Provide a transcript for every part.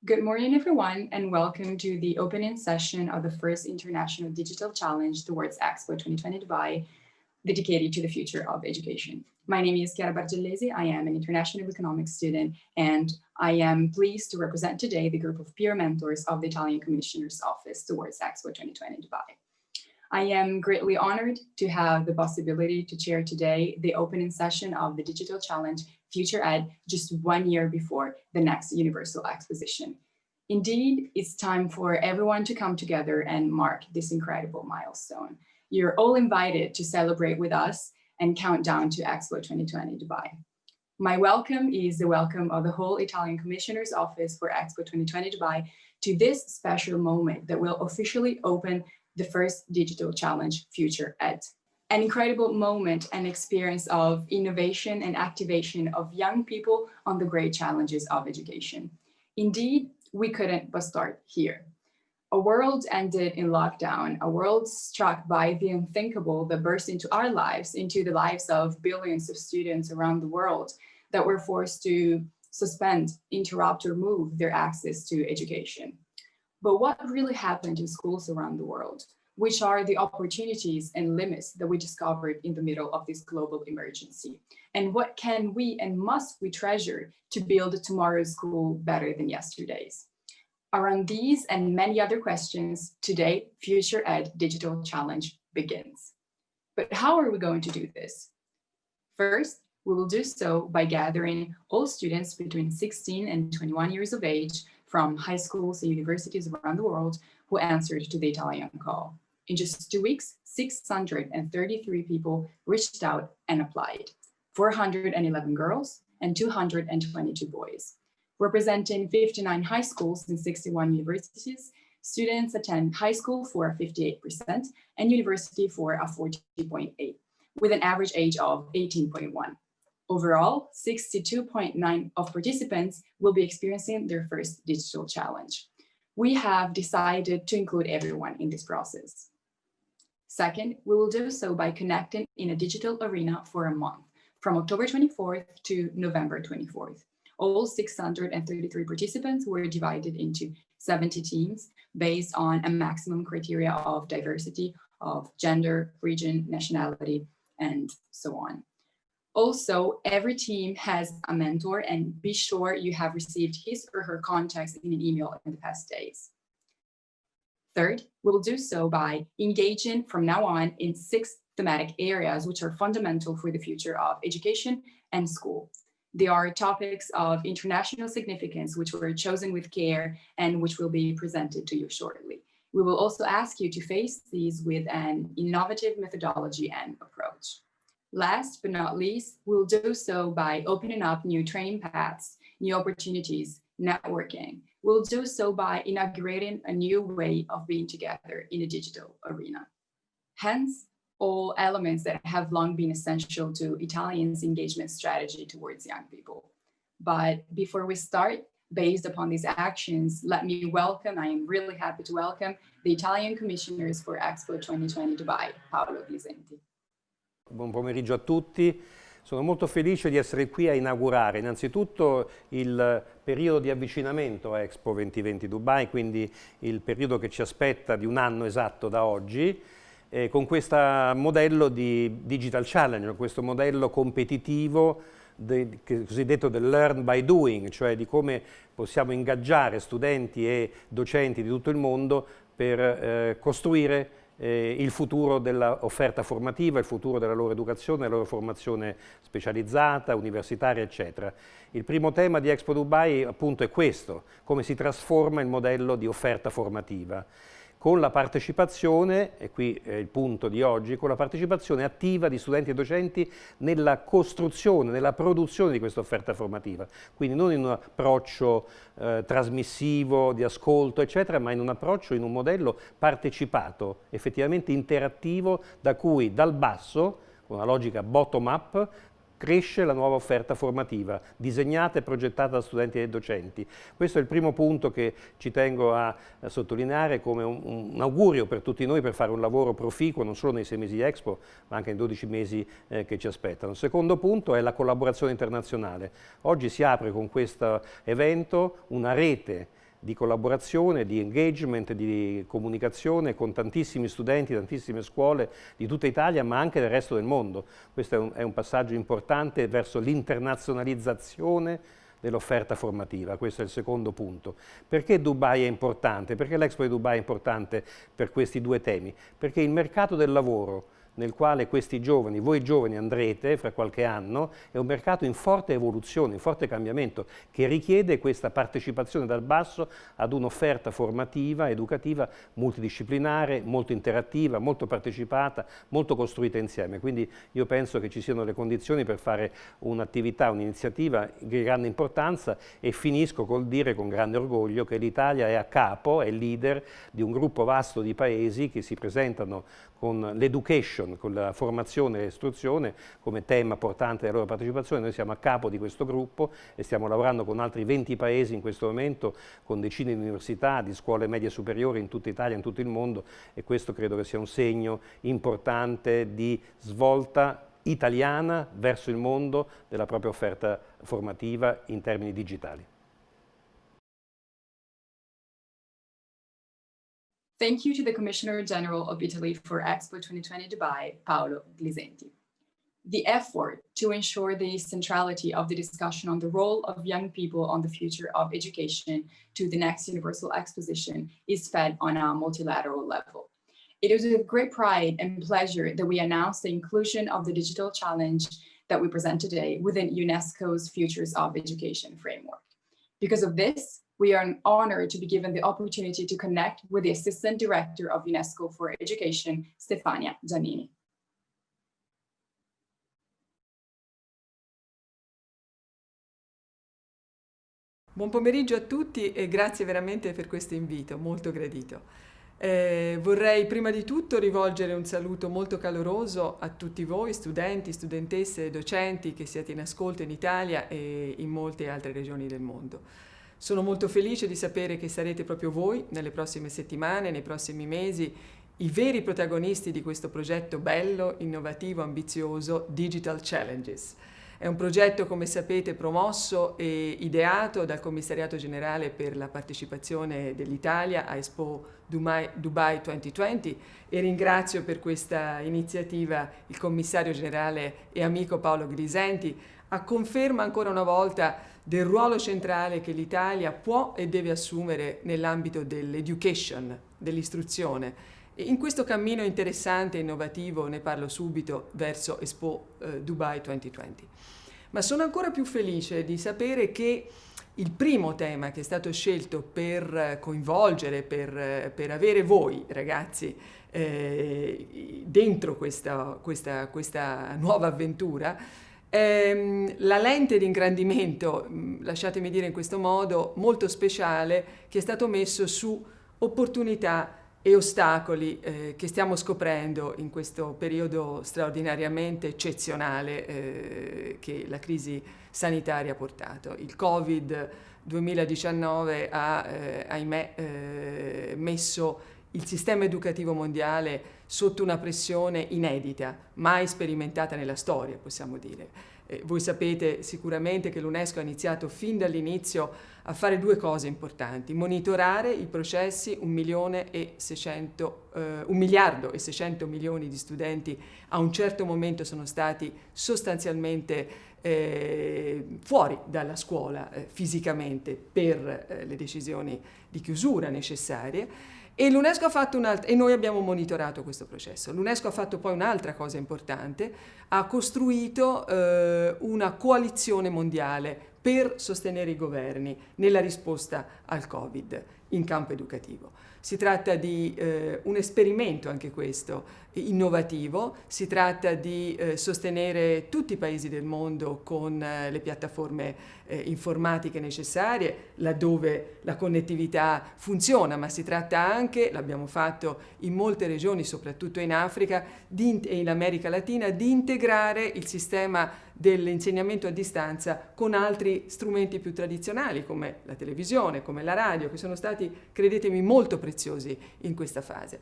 Good morning, everyone, and welcome to the opening session of the first International Digital Challenge towards Expo 2020 Dubai, dedicated to the future of education. My name is Chiara Bargellesi. I am an international economics student, and I am pleased to represent today the group of peer mentors of the Italian Commissioner's Office towards Expo 2020 Dubai. I am greatly honored to have the possibility to chair today the opening session of the Digital Challenge Future Ed just 1 year before the next Universal Exposition. Indeed, it's time for everyone to come together and mark this incredible milestone. You're all invited to celebrate with us and count down to Expo 2020 Dubai. My welcome is the welcome of the whole Italian Commissioner's Office for Expo 2020 Dubai to this special moment that will officially open the first Digital Challenge Future Ed. An incredible moment and experience of innovation and activation of young people on the great challenges of education. Indeed, we couldn't but start here. A world ended in lockdown, a world struck by the unthinkable that burst into our lives, into the lives of billions of students around the world that were forced to suspend, interrupt, or move their access to education. But what really happened in schools around the world? Which are the opportunities and limits that we discovered in the middle of this global emergency? And what can we and must we treasure to build tomorrow's school better than yesterday's? Around these and many other questions, today, Future Ed Digital Challenge begins. But how are we going to do this? First, we will do so by gathering all students between 16 and 21 years of age from high schools and universities around the world who answered to the Italian call. In just 2 weeks, 633 people reached out and applied, 411 girls and 222 boys. Representing 59 high schools and 61 universities, students attend high school for a 58% and university for a 40.8%, with an average age of 18.1. Overall, 62.9% of participants will be experiencing their first digital challenge. We have decided to include everyone in this process. Second, we will do so by connecting in a digital arena for a month, from October 24th to November 24th. All 633 participants were divided into 70 teams based on a maximum criteria of diversity of gender, region, nationality, and so on. Also, every team has a mentor, and be sure you have received his or her contacts in an email in the past days. Third, we will do so by engaging from now on in 6 thematic areas which are fundamental for the future of education and school. They are topics of international significance which were chosen with care and which will be presented to you shortly. We will also ask you to face these with an innovative methodology and approach. Last but not least, we'll do so by opening up new training paths, new opportunities, networking. We'll do so by inaugurating a new way of being together in a digital arena. Hence, all elements that have long been essential to Italians' engagement strategy towards young people. But before we start, based upon these actions, let me welcome, I am really happy to welcome the Italian Commissioners for Expo 2020 Dubai, Paolo Glisenti. Buon pomeriggio a tutti, sono molto felice di essere qui a inaugurare innanzitutto il periodo di avvicinamento a Expo 2020 Dubai, quindi il periodo che ci aspetta di 1 anno esatto da oggi, con questo modello di Digital Challenge, questo modello competitivo cosiddetto del learn by doing, cioè di come possiamo ingaggiare studenti e docenti di tutto il mondo per costruire il futuro dell'offerta formativa, il futuro della loro educazione, della loro formazione specializzata, universitaria, eccetera. Il primo tema di Expo Dubai appunto è questo, come si trasforma il modello di offerta formativa. Con la partecipazione, e qui è il punto di oggi, con la partecipazione attiva di studenti e docenti nella costruzione, nella produzione di questa offerta formativa. Quindi non in un approccio trasmissivo, di ascolto, eccetera, ma in un approccio, in un modello partecipato, effettivamente interattivo, da cui dal basso, con una logica bottom-up, cresce la nuova offerta formativa, disegnata e progettata da studenti e docenti. Questo è il primo punto che ci tengo a sottolineare come un augurio per tutti noi per fare un lavoro proficuo, non solo nei 6 mesi di Expo, ma anche nei 12 mesi che ci aspettano. Il secondo punto è la collaborazione internazionale. Oggi si apre con questo evento una rete di collaborazione, di engagement, di comunicazione con tantissimi studenti, tantissime scuole di tutta Italia, ma anche del resto del mondo. Questo è un passaggio importante verso l'internazionalizzazione dell'offerta formativa. Questo è il secondo punto. Perché Dubai è importante? Perché l'Expo di Dubai è importante per questi due temi? Perché il mercato del lavoro nel quale questi giovani, voi giovani andrete fra qualche anno, è un mercato in forte evoluzione, in forte cambiamento, che richiede questa partecipazione dal basso ad un'offerta formativa, educativa, multidisciplinare, molto interattiva, molto partecipata, molto costruita insieme. Quindi io penso che ci siano le condizioni per fare un'attività, un'iniziativa di grande importanza, e finisco col dire con grande orgoglio che l'Italia è a capo, è leader di un gruppo vasto di paesi che si presentano con l'education, con la formazione e l'istruzione come tema portante della loro partecipazione. Noi siamo a capo di questo gruppo e stiamo lavorando con altri 20 paesi in questo momento, con decine di università, di scuole medie superiori in tutta Italia, in tutto il mondo, e questo credo che sia un segno importante di svolta italiana verso il mondo della propria offerta formativa in termini digitali. Thank you to the Commissioner General of Italy for Expo 2020 Dubai, Paolo Glisenti. The effort to ensure the centrality of the discussion on the role of young people on the future of education to the next Universal Exposition is fed on a multilateral level. It is with great pride and pleasure that we announce the inclusion of the digital challenge that we present today within UNESCO's Futures of Education framework. Because of this, we are honored to be given the opportunity to connect with the Assistant Director of UNESCO for Education, Stefania Giannini. Buon pomeriggio a tutti e grazie veramente per questo invito, molto gradito. Vorrei prima di tutto rivolgere un saluto molto caloroso a tutti voi, studenti, studentesse e docenti che siete in ascolto in Italia e in molte altre regioni del mondo. Sono molto felice di sapere che sarete proprio voi, nelle prossime settimane, nei prossimi mesi, i veri protagonisti di questo progetto bello, innovativo, ambizioso, Digital Challenges. È un progetto, come sapete, promosso e ideato dal Commissariato Generale per la partecipazione dell'Italia a Expo Dubai 2020, e ringrazio per questa iniziativa il Commissario Generale e amico Paolo Glisenti, a conferma ancora una volta del ruolo centrale che l'Italia può e deve assumere nell'ambito dell'education, dell'istruzione. E in questo cammino interessante e innovativo, ne parlo subito, verso Expo Dubai 2020. Ma sono ancora più felice di sapere che il primo tema che è stato scelto per coinvolgere, per avere voi ragazzi dentro questa nuova avventura, la lente di ingrandimento, lasciatemi dire in questo modo, molto speciale, che è stato messo su opportunità e ostacoli che stiamo scoprendo in questo periodo straordinariamente eccezionale che la crisi sanitaria ha portato. Il Covid 2019 ha, ahimè, messo il sistema educativo mondiale sotto una pressione inedita, mai sperimentata nella storia, possiamo dire. Voi sapete sicuramente che l'UNESCO ha iniziato fin dall'inizio a fare due cose importanti: monitorare i processi 1,6 miliardi di studenti a un certo momento sono stati sostanzialmente fuori dalla scuola fisicamente per le decisioni di chiusura necessarie. E l'UNESCO ha fatto e noi abbiamo monitorato questo processo. L'UNESCO ha fatto poi un'altra cosa importante: ha costruito una coalizione mondiale per sostenere i governi nella risposta al Covid in campo educativo. Si tratta di un esperimento, anche questo, innovativo. Si tratta di sostenere tutti i paesi del mondo con le piattaforme informatiche necessarie, laddove la connettività funziona, ma si tratta anche, l'abbiamo fatto in molte regioni, soprattutto in Africa e in America Latina, di integrare il sistema dell'insegnamento a distanza con altri strumenti più tradizionali, come la televisione, come la radio, che sono stati, credetemi, molto preziosi in questa fase.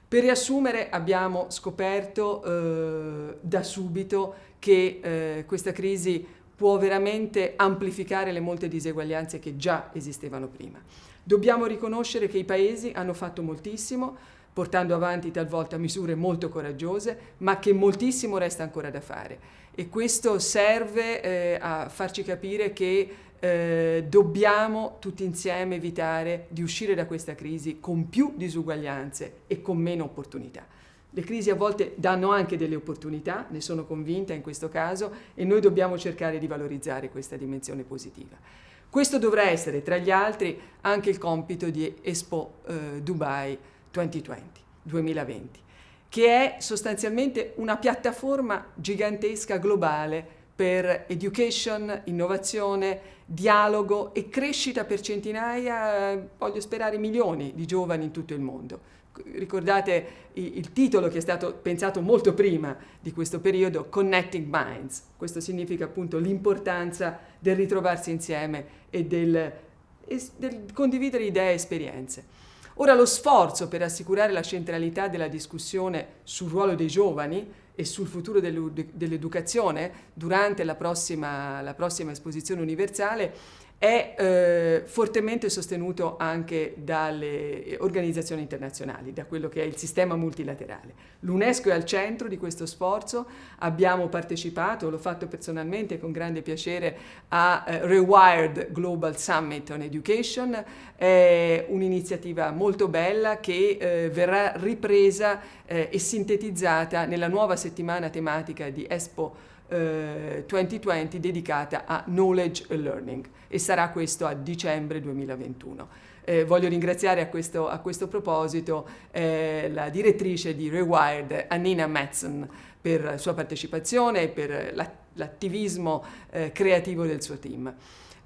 Per riassumere, abbiamo scoperto da subito che questa crisi può veramente amplificare le molte diseguaglianze che già esistevano prima. Dobbiamo riconoscere che i paesi hanno fatto moltissimo, portando avanti talvolta misure molto coraggiose, ma che moltissimo resta ancora da fare. E questo serve a farci capire che dobbiamo tutti insieme evitare di uscire da questa crisi con più disuguaglianze e con meno opportunità. Le crisi a volte danno anche delle opportunità, ne sono convinta in questo caso, e noi dobbiamo cercare di valorizzare questa dimensione positiva. Questo dovrà essere, tra gli altri, anche il compito di Expo Dubai 2020, che è sostanzialmente una piattaforma gigantesca globale per education, innovazione, dialogo e crescita per centinaia, voglio sperare milioni di giovani in tutto il mondo. Ricordate il titolo che è stato pensato molto prima di questo periodo, Connecting Minds. Questo significa appunto l'importanza del ritrovarsi insieme e del condividere idee e esperienze. Ora lo sforzo per assicurare la centralità della discussione sul ruolo dei giovani e sul futuro dell'educazione durante la prossima esposizione universale è fortemente sostenuto anche dalle organizzazioni internazionali, da quello che è il sistema multilaterale. L'UNESCO è al centro di questo sforzo, abbiamo partecipato, l'ho fatto personalmente con grande piacere, a Rewired Global Summit on Education, è un'iniziativa molto bella che verrà ripresa e sintetizzata nella nuova settimana tematica di Expo 2020 dedicata a Knowledge and Learning, e sarà questo a dicembre 2021. Voglio ringraziare a questo proposito la direttrice di Rewired, Annina Madsen, per la sua partecipazione e per l'attivismo creativo del suo team.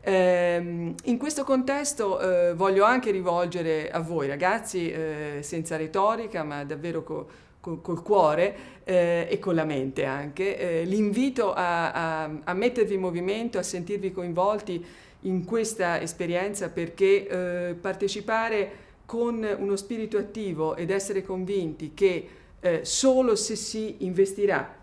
In questo contesto voglio anche rivolgere a voi ragazzi, senza retorica ma davvero col cuore e con la mente anche, l'invito a mettervi in movimento, a sentirvi coinvolti in questa esperienza, perché partecipare con uno spirito attivo ed essere convinti che solo se si investirà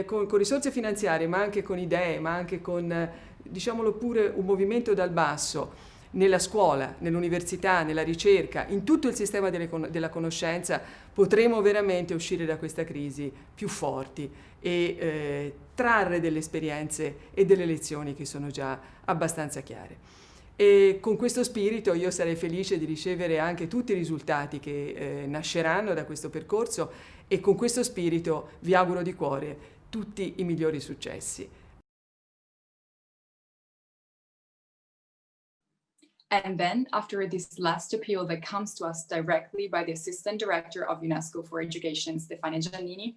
con risorse finanziarie, ma anche con idee, ma anche con, diciamolo pure, un movimento dal basso, nella scuola, nell'università, nella ricerca, in tutto il sistema della conoscenza, potremo veramente uscire da questa crisi più forti e trarre delle esperienze e delle lezioni che sono già abbastanza chiare. E con questo spirito io sarei felice di ricevere anche tutti i risultati che nasceranno da questo percorso, e con questo spirito vi auguro di cuore tutti i migliori successi. And then, after this last appeal that comes to us directly by the Assistant Director of UNESCO for Education, Stefania Giannini,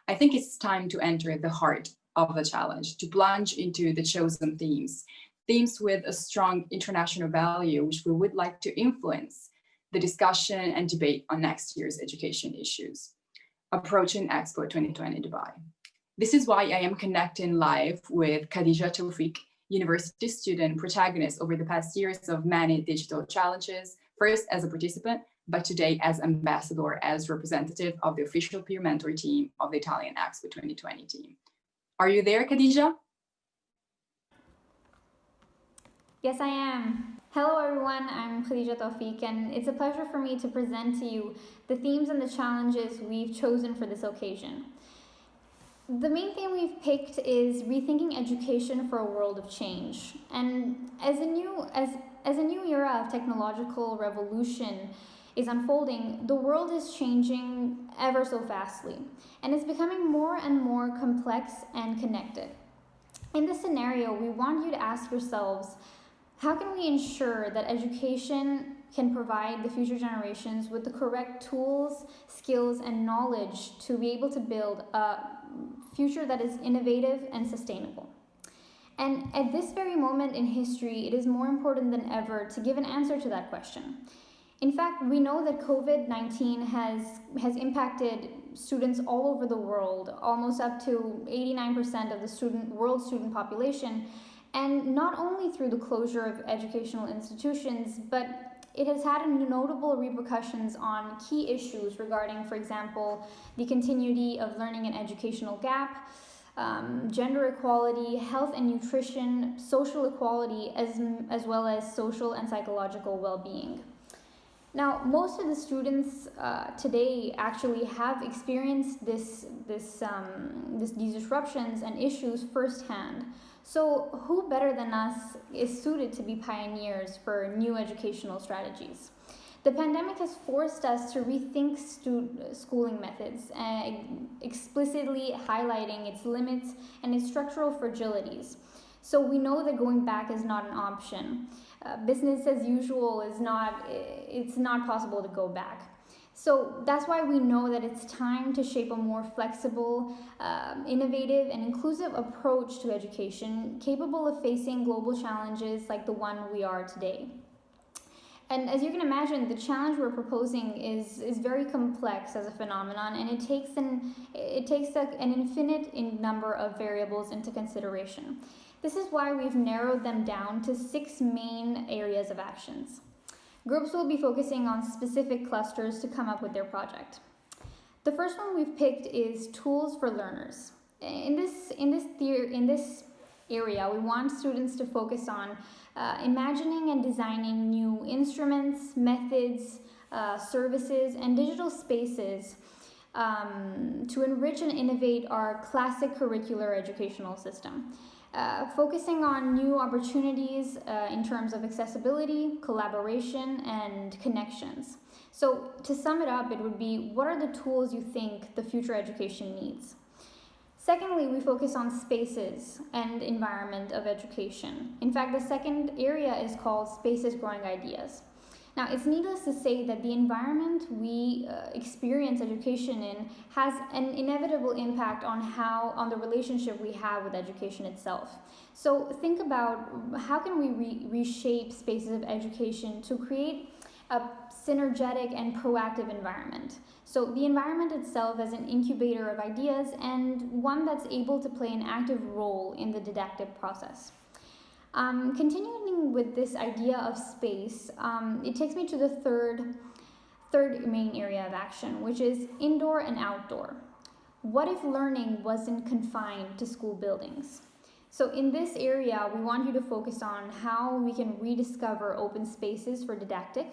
I think it's time to enter the heart of the challenge, to plunge into the chosen themes with a strong international value, which we would like to influence the discussion and debate on next year's education issues, approaching Expo 2020 Dubai. This is why I am connecting live with Khadija Tawfiq, university student protagonist over the past years of many digital challenges, first as a participant, but today as ambassador, as representative of the official peer mentor team of the Italian Expo 2020 team. Are you there, Khadija? Yes, I am. Hello, everyone. I'm Khadija Tawfiq, and it's a pleasure for me to present to you the themes and the challenges we've chosen for this occasion. The main theme we've picked is rethinking education for a world of change. And as a new era of technological revolution is unfolding, the world is changing ever so fastly, and it's becoming more and more complex and connected. In this scenario, we want you to ask yourselves, how can we ensure that education can provide the future generations with the correct tools, skills, and knowledge to be able to build a future that is innovative and sustainable? And at this very moment in history, it is more important than ever to give an answer to that question. In fact, we know that COVID-19 has impacted students all over the world, almost up to 89% of the world student population, and not only through the closure of educational institutions, but it has had notable repercussions on key issues regarding, for example, the continuity of learning and educational gap, gender equality, health and nutrition, social equality, as well as social and psychological well-being. Now, most of the students today actually have experienced these disruptions and issues firsthand. So who better than us is suited to be pioneers for new educational strategies? The pandemic has forced us to rethink schooling methods, explicitly highlighting its limits and its structural fragilities. So we know that going back is not an option. Business as usual it's not possible to go back. So that's why we know that it's time to shape a more flexible, innovative, and inclusive approach to education, capable of facing global challenges like the one we are today. And as you can imagine, the challenge we're proposing is very complex as a phenomenon, and it takes an infinite number of variables into consideration. This is why we've narrowed them down to 6 main areas of actions. Groups will be focusing on specific clusters to come up with their project. The first one we've picked is tools for learners. In this area, we want students to focus on imagining and designing new instruments, methods, services, and digital spaces to enrich and innovate our classic curricular educational system. Focusing on new opportunities in terms of accessibility, collaboration, and connections. So to sum it up, it would be, what are the tools you think the future education needs? Secondly, we focus on spaces and environment of education. In fact, the second area is called Spaces Growing Ideas. Now, it's needless to say that the environment we experience education in has an inevitable impact on the relationship we have with education itself. So think about how can we reshape spaces of education to create a synergetic and proactive environment. So the environment itself as an incubator of ideas and one that's able to play an active role in the didactic process. Continuing with this idea of space, it takes me to the third main area of action, which is indoor and outdoor. What if learning wasn't confined to school buildings? So in this area, we want you to focus on how we can rediscover open spaces for didactic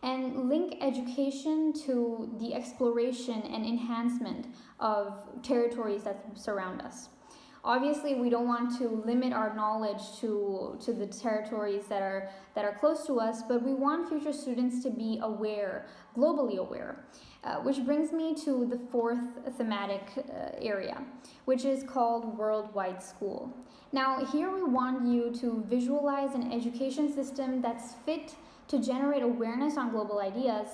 and link education to the exploration and enhancement of territories that surround us. Obviously, we don't want to limit our knowledge to the territories that are close to us, but we want future students to be aware, globally aware, which brings me to the fourth thematic area, which is called Worldwide School. Now, here we want you to visualize an education system that's fit to generate awareness on global ideas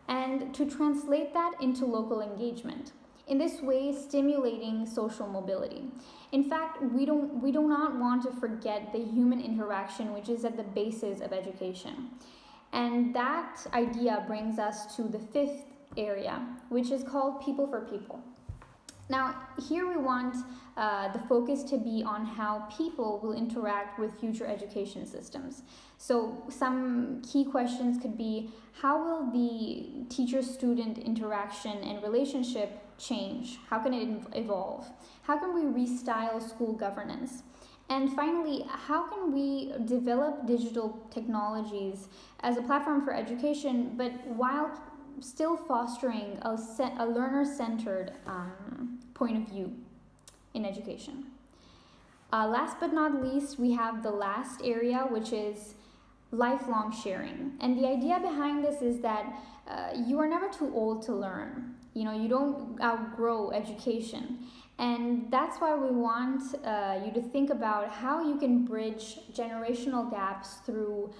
and to translate that into local engagement. In this way, stimulating social mobility. In fact, we do not want to forget the human interaction, which is at the basis of education. And that idea brings us to the fifth area, which is called People for People. Now, here we want the focus to be on how people will interact with future education systems. So some key questions could be, how will the teacher-student interaction and relationship change? How can it evolve? How can we restyle school governance? And finally, how can we develop digital technologies as a platform for education, but while still fostering a learner-centered point of view in education? Last but not least, we have the last area, which is lifelong sharing. And the idea behind this is that you are never too old to learn. You don't outgrow education. And that's why we want you to think about how you can bridge generational gaps through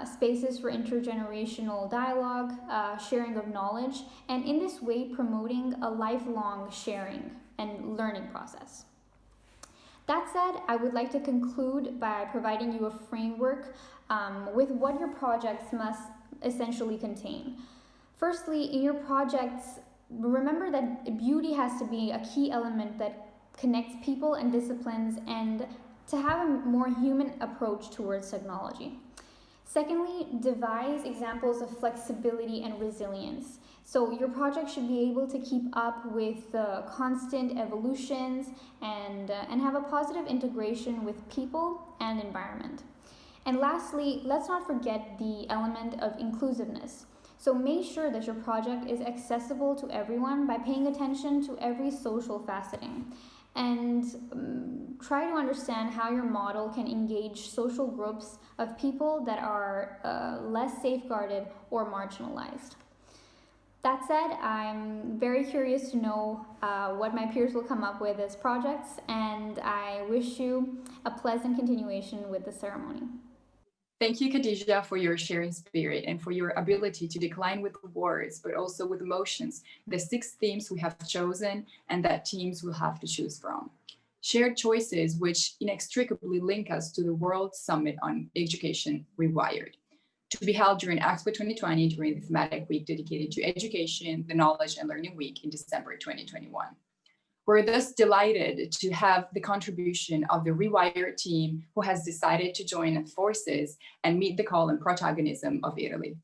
spaces for intergenerational dialogue, sharing of knowledge, and in this way promoting a lifelong sharing and learning process. That said, I would like to conclude by providing you a framework with what your projects must essentially contain. Firstly, in your projects, remember that beauty has to be a key element that connects people and disciplines and to have a more human approach towards technology. Secondly, devise examples of flexibility and resilience. So your project should be able to keep up with constant evolutions and have a positive integration with people and environment. And lastly, let's not forget the element of inclusiveness. So make sure that your project is accessible to everyone by paying attention to every social faceting. And try to understand how your model can engage social groups of people that are less safeguarded or marginalized. That said, I'm very curious to know what my peers will come up with as projects, and I wish you a pleasant continuation with the ceremony. Thank you, Khadija, for your sharing spirit and for your ability to decline with words, but also with emotions, the 6 themes we have chosen and that teams will have to choose from. Shared choices which inextricably link us to the World Summit on Education Rewired, to be held during Expo 2020 during the thematic week dedicated to education, the Knowledge and Learning Week in December 2021. We're thus delighted to have the contribution of the Rewired team who has decided to join forces and meet the call and protagonism of Italy.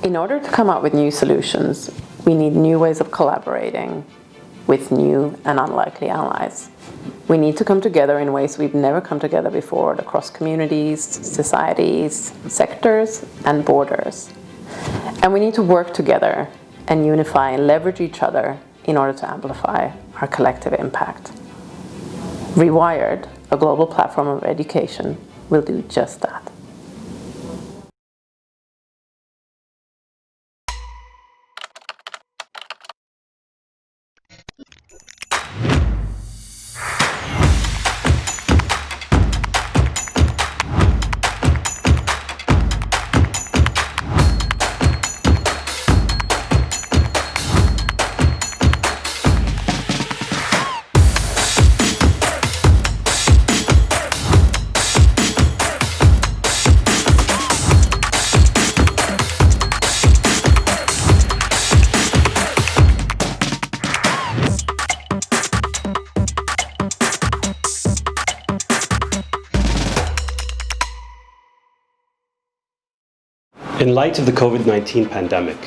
In order to come up with new solutions, we need new ways of collaborating with new and unlikely allies. We need to come together in ways we've never come together before across communities, societies, sectors, and borders. And we need to work together and unify and leverage each other in order to amplify our collective impact. Rewired, a global platform of education, will do just that. In light of the COVID-19 pandemic,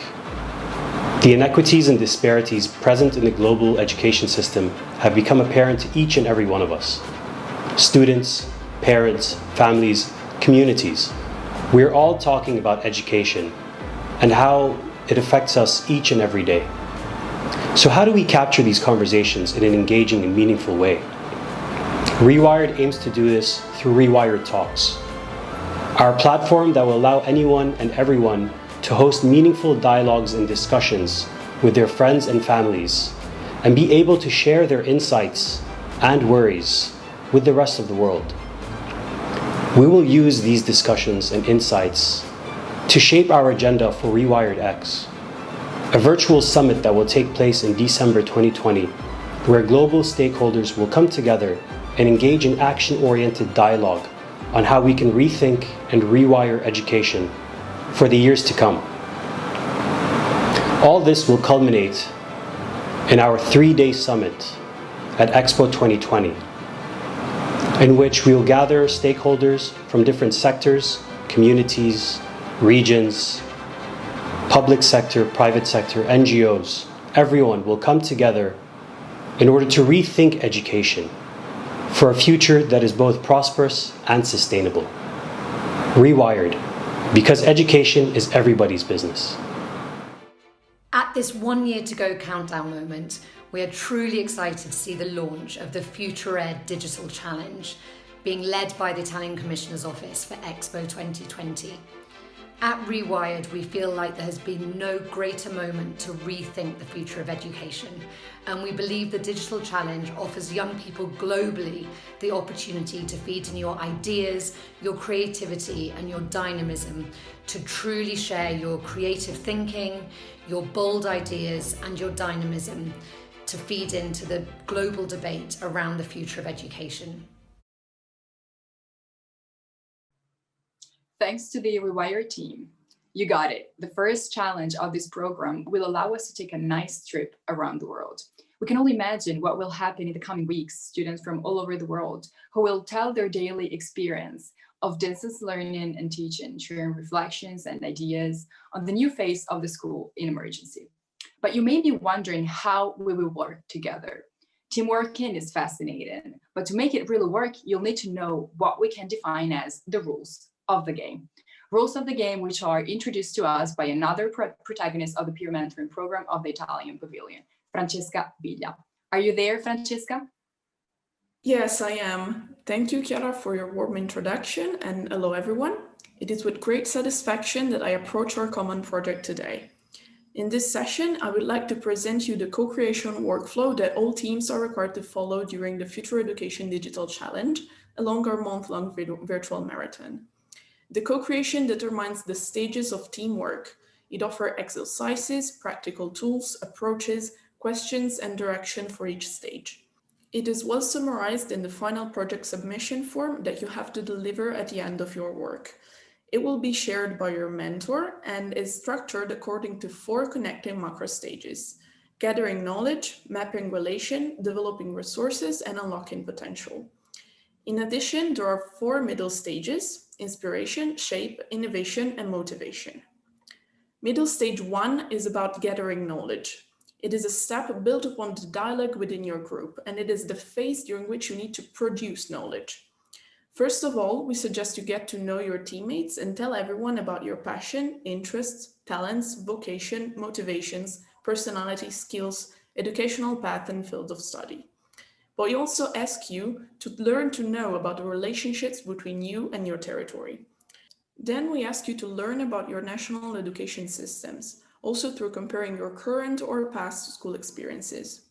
the inequities and disparities present in the global education system have become apparent to each and every one of us. Students, parents, families, communities. We are all talking about education and how it affects us each and every day. So how do we capture these conversations in an engaging and meaningful way? Rewired aims to do this through Rewired Talks, our platform that will allow anyone and everyone to host meaningful dialogues and discussions with their friends and families and be able to share their insights and worries with the rest of the world. We will use these discussions and insights to shape our agenda for Rewired X, a virtual summit that will take place in December 2020, where global stakeholders will come together and engage in action-oriented dialogue on how we can rethink and rewire education for the years to come. All this will culminate in our 3-day summit at Expo 2020, in which we will gather stakeholders from different sectors, communities, regions, public sector, private sector, NGOs. Everyone will come together in order to rethink education for a future that is both prosperous and sustainable. Rewired, because education is everybody's business. At this 1 year to go countdown moment, we are truly excited to see the launch of the Future Ed Digital Challenge being led by the Italian Commissioner's Office for Expo 2020. At Rewired, we feel like there has been no greater moment to rethink the future of education, and we believe the Digital Challenge offers young people globally the opportunity to feed in your ideas, your creativity, and your dynamism to truly share your creative thinking, your bold ideas, and your dynamism to feed into the global debate around the future of education. Thanks to the Rewired team. You got it. The first challenge of this program will allow us to take a nice trip around the world. We can only imagine what will happen in the coming weeks. Students from all over the world who will tell their daily experience of distance learning and teaching, sharing reflections and ideas on the new phase of the school in emergency. But you may be wondering how we will work together. Teamworking is fascinating, but to make it really work, you'll need to know what we can define as the rules of the game. Rules of the game which are introduced to us by another protagonist of the peer mentoring program of the Italian Pavilion, Francesca Biglia. Are you there, Francesca? Yes, I am. Thank you, Chiara, for your warm introduction, and hello, everyone. It is with great satisfaction that I approach our common project today. In this session, I would like to present you the co-creation workflow that all teams are required to follow during the Future Education Digital Challenge, along our month-long virtual marathon. The co-creation determines the stages of teamwork. It offers exercises, practical tools, approaches, questions, and direction for each stage. It is well summarized in the final project submission form that you have to deliver at the end of your work. It will be shared by your mentor and is structured according to 4 connecting macro stages: gathering knowledge, mapping relation, developing resources, and unlocking potential. In addition, there are 4 middle stages: inspiration, shape, innovation, and motivation. Middle stage 1 is about gathering knowledge. It is a step built upon the dialogue within your group, and it is the phase during which you need to produce knowledge. First of all, we suggest you get to know your teammates and tell everyone about your passion, interests, talents, vocation, motivations, personality, skills, educational path, and field of study. But we also ask you to learn to know about the relationships between you and your territory. Then we ask you to learn about your national education systems, also through comparing your current or past school experiences.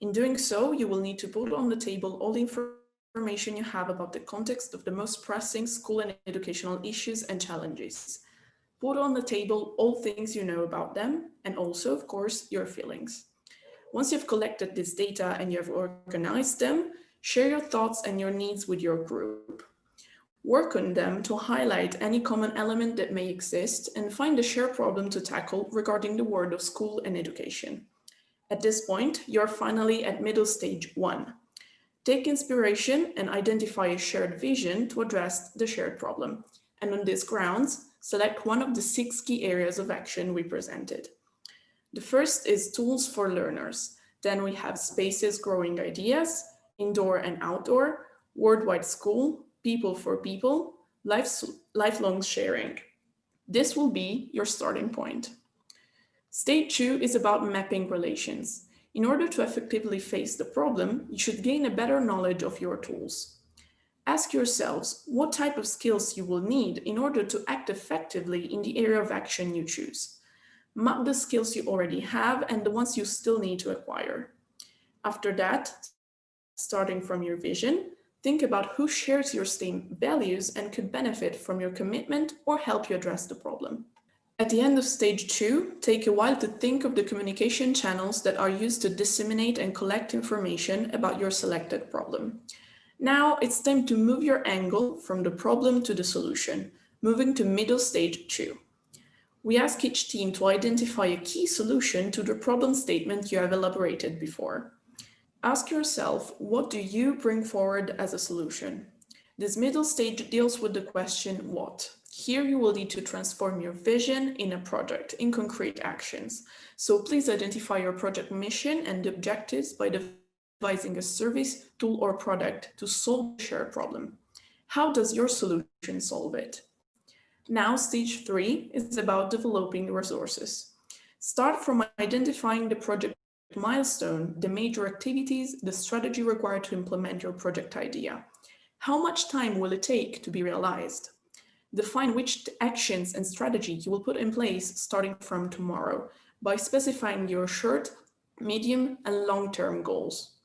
In doing so, you will need to put on the table all the information you have about the context of the most pressing school and educational issues and challenges. Put on the table all things you know about them, and also, of course, your feelings. Once you've collected this data and you have organized them, share your thoughts and your needs with your group. Work on them to highlight any common element that may exist and find a shared problem to tackle regarding the world of school and education. At this point, you're finally at middle stage 1. Take inspiration and identify a shared vision to address the shared problem. And on these grounds, select one of the 6 key areas of action we presented. The first is tools for learners. Then we have spaces growing ideas, indoor and outdoor, worldwide school, people for people, lifelong sharing. This will be your starting point. Stage 2 is about mapping relations. In order to effectively face the problem, you should gain a better knowledge of your tools. Ask yourselves what type of skills you will need in order to act effectively in the area of action you choose. Map the skills you already have and the ones you still need to acquire. After that, starting from your vision, think about who shares your same values and could benefit from your commitment or help you address the problem. At the end of stage 2, take a while to think of the communication channels that are used to disseminate and collect information about your selected problem. Now it's time to move your angle from the problem to the solution, moving to middle stage 2. We ask each team to identify a key solution to the problem statement you have elaborated before. Ask yourself, what do you bring forward as a solution? This middle stage deals with the question, what? Here you will need to transform your vision in a project, in concrete actions. So please identify your project mission and objectives by devising a service, tool, or product to solve a shared problem. How does your solution solve it? Now, stage 3 is about developing resources. Start from identifying the project milestone, the major activities, the strategy required to implement your project idea. How much time will it take to be realized? Define which actions and strategy you will put in place starting from tomorrow by specifying your short, medium, and long-term goals.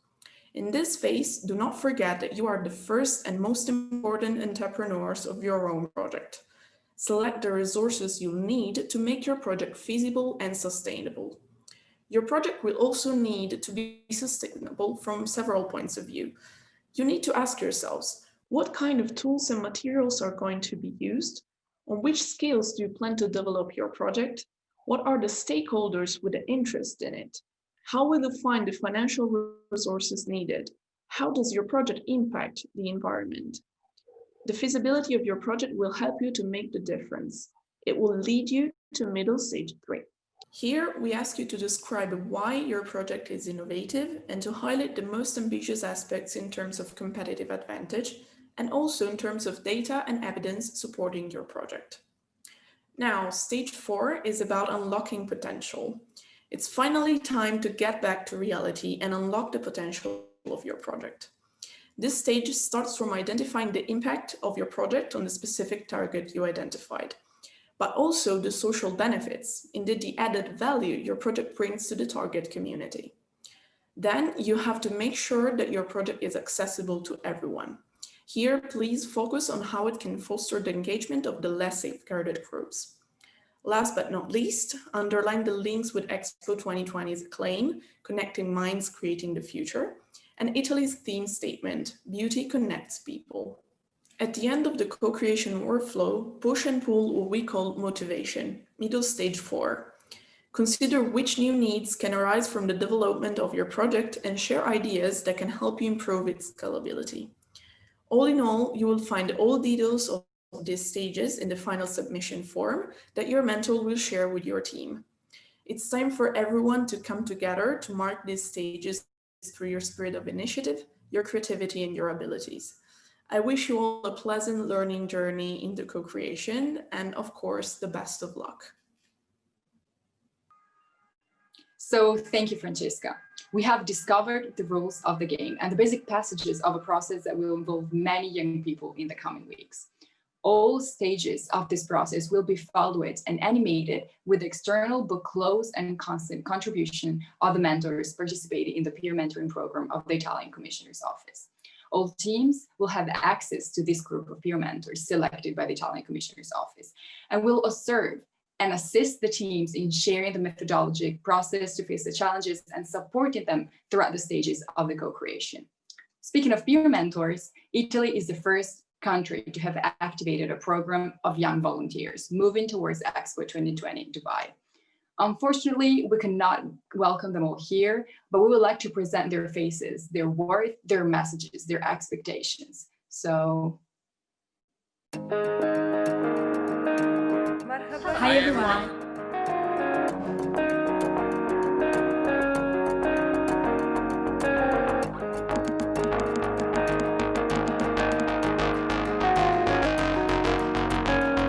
In this phase, do not forget that you are the first and most important entrepreneurs of your own project. Select the resources you'll need to make your project feasible and sustainable. Your project will also need to be sustainable from several points of view. You need to ask yourselves, what kind of tools and materials are going to be used? On which skills do you plan to develop your project? What are the stakeholders with the interest in it? How will you find the financial resources needed? How does your project impact the environment? The feasibility of your project will help you to make the difference. It will lead you to middle stage 3. Here, we ask you to describe why your project is innovative and to highlight the most ambitious aspects in terms of competitive advantage and also in terms of data and evidence supporting your project. Now, stage 4 is about unlocking potential. It's finally time to get back to reality and unlock the potential of your project. This stage starts from identifying the impact of your project on the specific target you identified, but also the social benefits, indeed the added value your project brings to the target community. Then you have to make sure that your project is accessible to everyone. Here, please focus on how it can foster the engagement of the less safeguarded groups. Last but not least, underline the links with Expo 2020's claim, Connecting Minds, Creating the Future, and Italy's theme statement, Beauty Connects People. At the end of the co-creation workflow, push and pull what we call motivation, middle stage 4. Consider which new needs can arise from the development of your project and share ideas that can help you improve its scalability. All in all, you will find all details of these stages in the final submission form that your mentor will share with your team. It's time for everyone to come together to mark these stages through your spirit of initiative, your creativity, and your abilities. I wish you all a pleasant learning journey in the co-creation and, of course, the best of luck. So thank you, Francesca. We have discovered the rules of the game and the basic passages of a process that will involve many young people in the coming weeks. All stages of this process will be followed and animated with external but close and constant contribution of the mentors participating in the peer mentoring program of the Italian Commissioner's Office. All teams will have access to this group of peer mentors selected by the Italian Commissioner's Office and will observe and assist the teams in sharing the methodologic process to face the challenges and supporting them throughout the stages of the co-creation. Speaking of peer mentors, Italy is the first country to have activated a program of young volunteers moving towards Expo 2020 in Dubai. Unfortunately, we cannot welcome them all here, but we would like to present their faces, their worth, their messages, their expectations. So, hi everyone.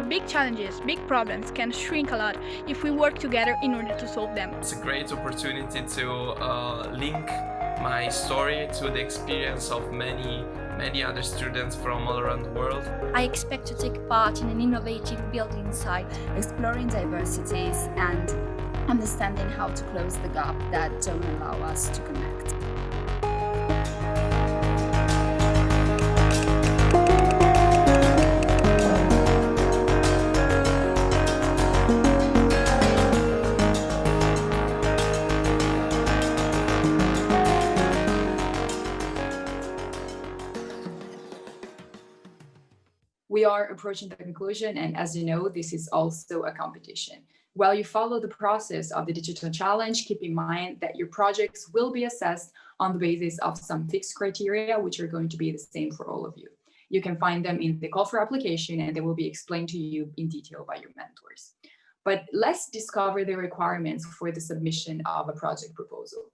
Big challenges, big problems can shrink a lot if we work together in order to solve them. It's a great opportunity to link my story to the experience of many other students from all around the world. I expect to take part in an innovative building site, exploring diversities and understanding how to close the gap that don't allow us to connect. we are approaching the conclusion, and as you know, this is also a competition. While you follow the process of the digital challenge, keep in mind that your projects will be assessed on the basis of some fixed criteria, which are going to be the same for all of you. You can find them in the call for application, and they will be explained to you in detail by your mentors. But let's discover the requirements for the submission of a project proposal.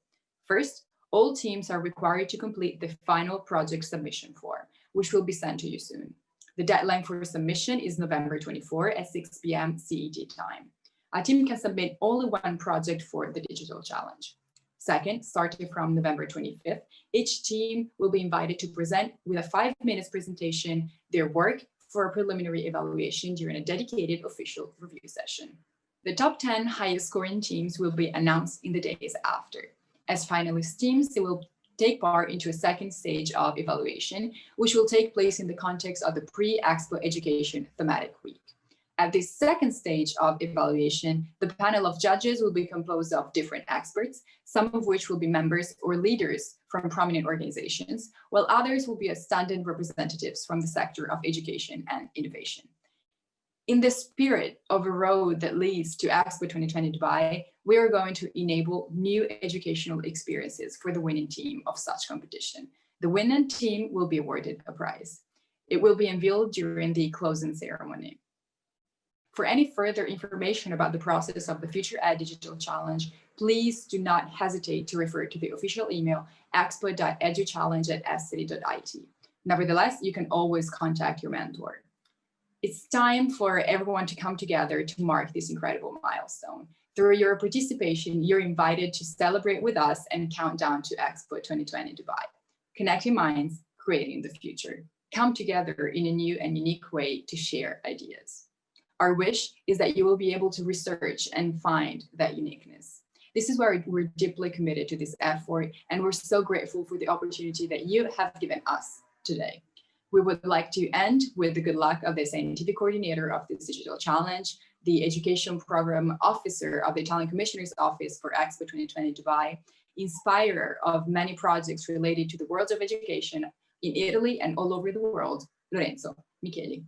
First, all teams are required to complete the final project submission form, which will be sent to you soon. The deadline for submission is November 24 at 6 p.m. CET time. A team can submit only one project for the digital challenge. Second, starting from November 25th, each team will be invited to present with a 5-minute presentation their work for a preliminary evaluation during a dedicated official review session. The top 10 highest scoring teams will be announced in the days after. As finalist teams, they will take part into a second stage of evaluation, which will take place in the context of the pre-Expo Education Thematic Week. At this second stage of evaluation, the panel of judges will be composed of different experts, some of which will be members or leaders from prominent organizations, while others will be standing representatives from the sector of education and innovation. In the spirit of a road that leads to Expo 2020 Dubai, we are going to enable new educational experiences for the winning team of such competition. The winning team will be awarded a prize. It will be unveiled during the closing ceremony. For any further information about the process of the Future Ed Digital Challenge, please do not hesitate to refer to the official email expo.educhallenge@scity.it. Nevertheless, you can always contact your mentor. It's time for everyone to come together to mark this incredible milestone. Through your participation, you're invited to celebrate with us and count down to Expo 2020 Dubai. Connecting minds, creating the future. Come together in a new and unique way to share ideas. Our wish is that you will be able to research and find that uniqueness. This is where we're deeply committed to this effort, and we're so grateful for the opportunity that you have given us today. We would like to end with the good luck of the scientific coordinator of this digital challenge, the education program officer of the Italian Commissioner's Office for Expo 2020 Dubai, inspirer of many projects related to the world of education in Italy and all over the world, Lorenzo Micheli.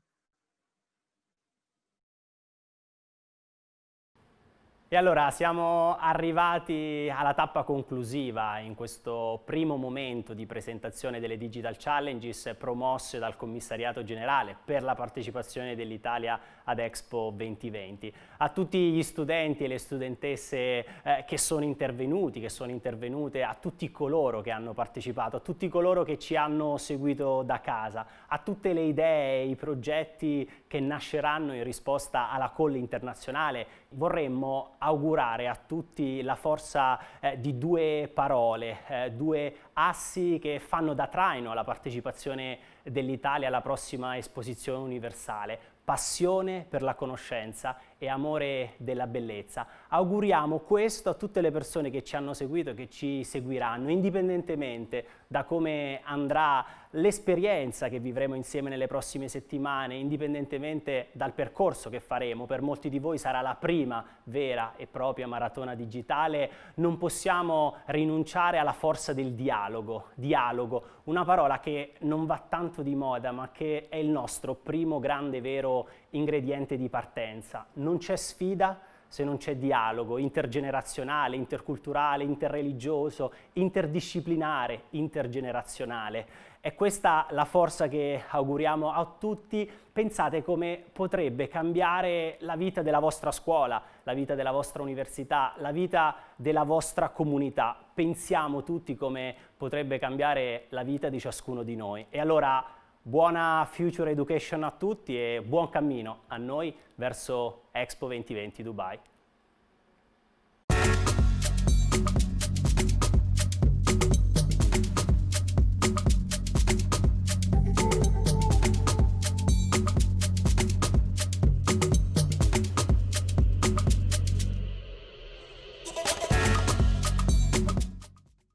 E allora siamo arrivati alla tappa conclusiva in questo primo momento di presentazione delle Digital Challenges promosse dal Commissariato Generale per la partecipazione dell'Italia ad Expo 2020. A tutti gli studenti e le studentesse che sono intervenute, a tutti coloro che hanno partecipato, a tutti coloro che ci hanno seguito da casa, a tutte le idee, i progetti che nasceranno in risposta alla call internazionale, vorremmo augurare a tutti la forza di due parole, due assi che fanno da traino alla partecipazione dell'Italia alla prossima esposizione universale: passione per la conoscenza e amore della bellezza. Auguriamo questo a tutte le persone che ci hanno seguito e che ci seguiranno, indipendentemente da come andrà l'esperienza che vivremo insieme nelle prossime settimane, indipendentemente dal percorso che faremo. Per molti di voi sarà la prima vera e propria maratona digitale. Non possiamo rinunciare alla forza del dialogo. Dialogo, una parola che non va tanto di moda, ma che è il nostro primo grande vero ingrediente di partenza. Non c'è sfida se non c'è dialogo intergenerazionale, interculturale, interreligioso, interdisciplinare, intergenerazionale. È questa la forza che auguriamo a tutti. Pensate come potrebbe cambiare la vita della vostra scuola, la vita della vostra università, la vita della vostra comunità. Pensiamo tutti come potrebbe cambiare la vita di ciascuno di noi. E allora buona Future Education a tutti e buon cammino a noi verso Expo 2020 Dubai.